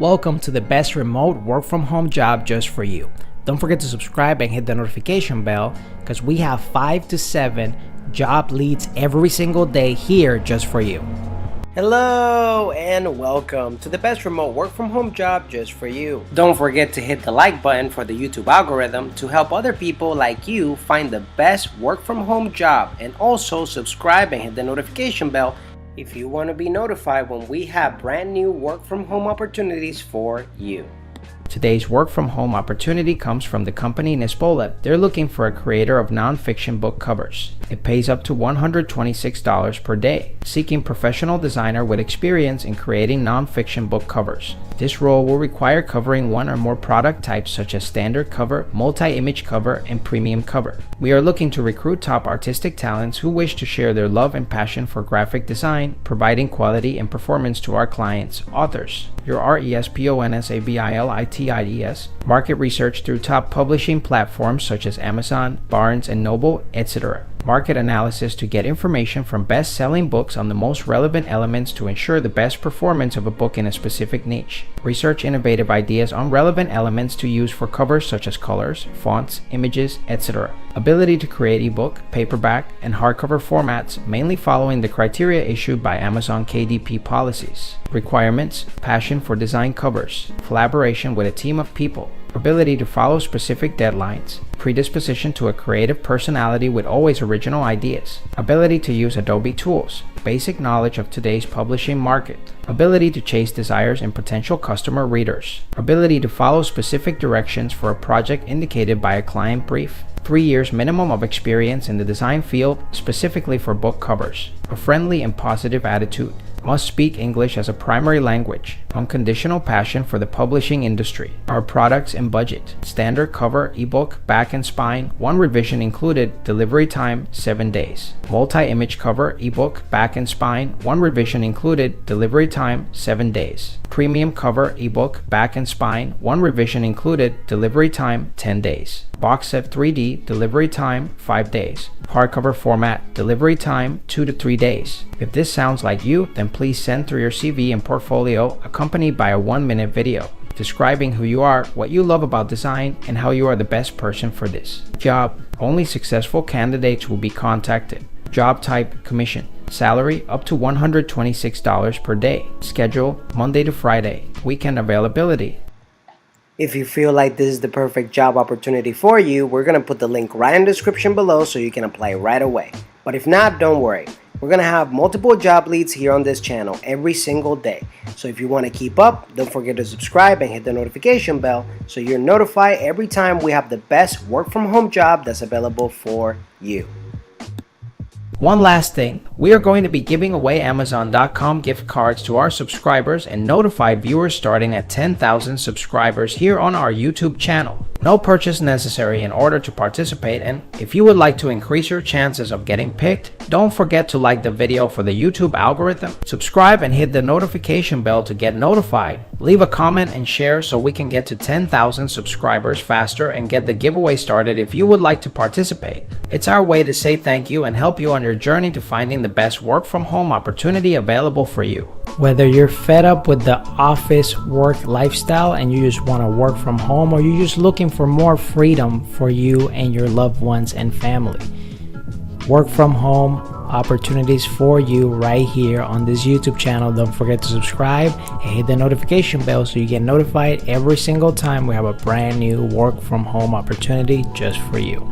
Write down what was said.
Welcome to the best remote work from home job just for you. Don't forget to subscribe and hit the notification bell because we have 5 to 7 job leads every single day here just for you. Hello and welcome to the best remote work from home job just for you. Don't forget to hit the like button for the YouTube algorithm to help other people like you find the best work from home job, and also subscribe and hit the notification bell if you want to be notified when we have brand new work from home opportunities for you. Today's work from home opportunity comes from the company Nespola. They're looking for a creator of non-fiction book covers. It pays up to $126 per day, seeking professional designer with experience in creating non-fiction book covers. This role will require covering one or more product types such as standard cover, multi-image cover, and premium cover. We are looking to recruit top artistic talents who wish to share their love and passion for graphic design, providing quality and performance to our clients, authors. Your RESPONSABILITIES, market research through top publishing platforms such as Amazon, Barnes & Noble, etc. Market analysis to get information from best-selling books on the most relevant elements to ensure the best performance of a book in a specific niche. Research innovative ideas on relevant elements to use for covers such as colors, fonts, images, etc. Ability to create ebook, paperback, and hardcover formats, mainly following the criteria issued by Amazon KDP policies. Requirements: passion for design covers, collaboration with a team of people, ability to follow specific deadlines, predisposition to a creative personality with always original ideas, ability to use Adobe tools, basic knowledge of today's publishing market, ability to chase desires in potential customer readers, ability to follow specific directions for a project indicated by a client brief, 3 years minimum of experience in the design field, specifically for book covers, a friendly and positive attitude, must speak English as a primary language, unconditional passion for the publishing industry. Our products and budget: standard cover, ebook, back and spine, 1 revision included, delivery time 7 days. Multi-image cover, ebook, back and spine, 1 revision included, delivery time 7 days. Premium cover, ebook, back and spine, 1 revision included, delivery time 10 days. Box set 3D, delivery time 5 days. Hardcover format, delivery time 2 to 3 days. If this sounds like you, then please send through your CV and portfolio accompanied by a 1-minute video describing who you are, what you love about design, and how you are the best person for this job. Only successful candidates will be contacted. Job type: commission. Salary up to $126 per day. Schedule Monday to Friday. Weekend availability. If you feel like this is the perfect job opportunity for you, we're going to put the link right in the description below so you can apply right away. But if not, don't worry. We're going to have multiple job leads here on this channel every single day. So if you want to keep up, don't forget to subscribe and hit the notification bell so you're notified every time we have the best work from home job that's available for you. One last thing, we are going to be giving away Amazon.com gift cards to our subscribers and notified viewers starting at 10,000 subscribers here on our YouTube channel. No purchase necessary in order to participate, and if you would like to increase your chances of getting picked, don't forget to like the video for the YouTube algorithm, subscribe and hit the notification bell to get notified. Leave a comment and share so we can get to 10,000 subscribers faster and get the giveaway started if you would like to participate. It's our way to say thank you and help you on your journey to finding the best work from home opportunity available for you. Whether you're fed up with the office work lifestyle and you just want to work from home, or you're just looking for more freedom for you and your loved ones and family, work from home opportunities for you right here on this YouTube channel. Don't forget to subscribe and hit the notification bell so you get notified every single time we have a brand new work from home opportunity just for you.